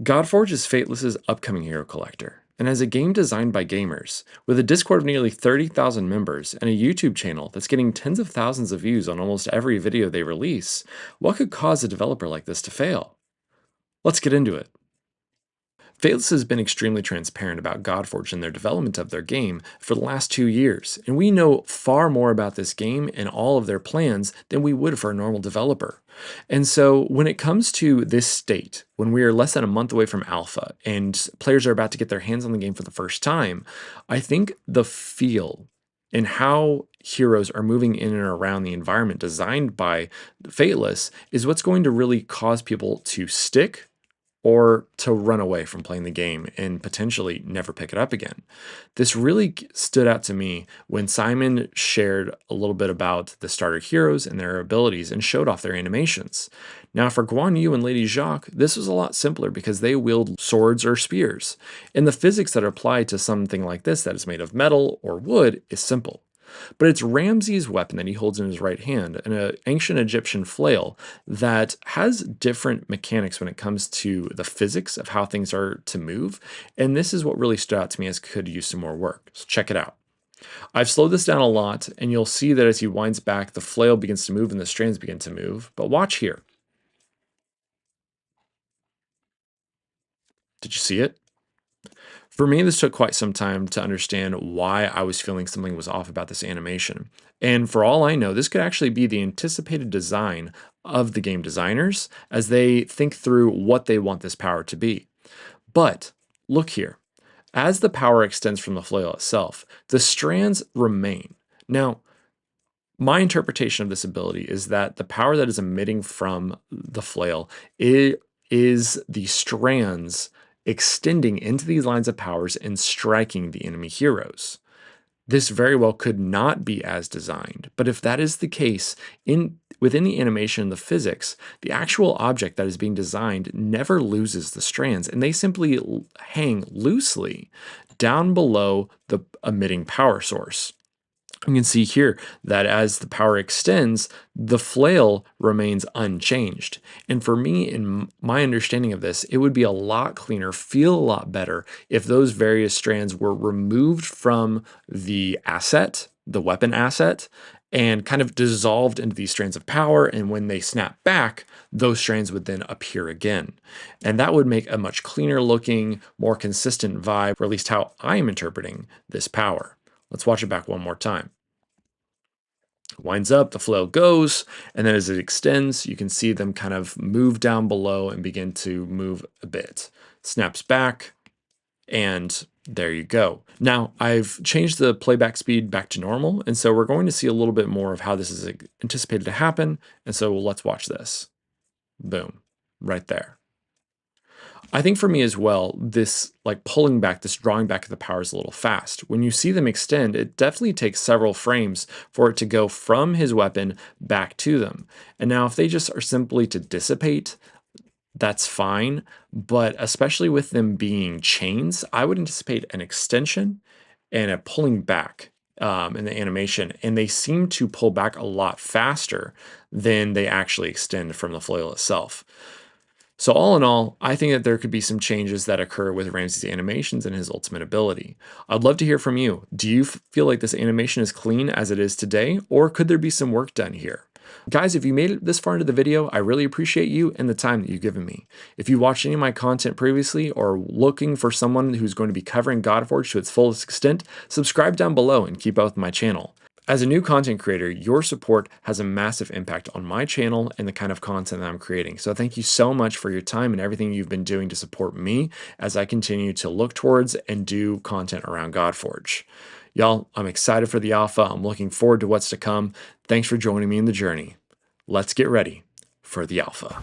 Godforge is Fateless's upcoming hero collector, and as a game designed by gamers, with a Discord of nearly 30,000 members and a YouTube channel that's getting tens of thousands of views on almost every video they release, what could cause a developer like this to fail? Let's get into it. Fateless has been extremely transparent about Godforge and their development of their game for the last 2 years, and we know far more about this game and all of their plans than we would for a normal developer. And so when it comes to this state, when we are less than a month away from alpha and players are about to get their hands on the game for the first time, I think the feel and how heroes are moving in and around the environment designed by Fateless is what's going to really cause people to stick or to run away from playing the game and potentially never pick it up again. This really stood out to me when Simon shared a little bit about the starter heroes and their abilities and showed off their animations. Now for Guan Yu and Lady Jacques, this was a lot simpler because they wield swords or spears, and the physics that are applied to something like this that is made of metal or wood is simple. But it's Ramses' weapon that he holds in his right hand, an ancient Egyptian flail that has different mechanics when it comes to the physics of how things are to move. And this is what really stood out to me as could use some more work. So check it out. I've slowed this down a lot, and you'll see that as he winds back, the flail begins to move and the strands begin to move. But watch here. Did you see it? For me, this took quite some time to understand why I was feeling something was off about this animation. And for all I know, this could actually be the anticipated design of the game designers as they think through what they want this power to be. But look here. As the power extends from the flail itself, the strands remain. Now, my interpretation of this ability is that the power that is emitting from the flail is the strands extending into these lines of powers and striking the enemy heroes. This very well could not be as designed, but if that is the case, within the animation and the physics, the actual object that is being designed never loses the strands, and they simply hang loosely down below the emitting power source. You can see here that as the power extends, the flail remains unchanged. And for me, in my understanding of this, it would be a lot cleaner, feel a lot better if those various strands were removed from the asset, the weapon asset, and kind of dissolved into these strands of power. And when they snap back, those strands would then appear again. And that would make a much cleaner looking, more consistent vibe, or at least how I'm interpreting this power. Let's watch it back one more time. Winds up, the flail goes, and then as it extends, you can see them kind of move down below and begin to move a bit. Snaps back, and there you go. Now, I've changed the playback speed back to normal, and so we're going to see a little bit more of how this is anticipated to happen, and so let's watch this. Boom, right there. I think for me as well, this like pulling back, this drawing back of the power is a little fast. When you see them extend, it definitely takes several frames for it to go from his weapon back to them. And now if they just are simply to dissipate, that's fine. But especially with them being chains, I would anticipate an extension and a pulling back in the animation. And they seem to pull back a lot faster than they actually extend from the flail itself. So all in all, I think that there could be some changes that occur with Ramses' animations and his ultimate ability. I'd love to hear from you. Do you feel like this animation is clean as it is today, or could there be some work done here? Guys, if you made it this far into the video, I really appreciate you and the time that you've given me. If you watched any of my content previously or looking for someone who's going to be covering Godforge to its fullest extent, subscribe down below and keep up with my channel. As a new content creator, your support has a massive impact on my channel and the kind of content that I'm creating. So thank you so much for your time and everything you've been doing to support me as I continue to look towards and do content around Godforge. Y'all, I'm excited for the alpha. I'm looking forward to what's to come. Thanks for joining me in the journey. Let's get ready for the alpha.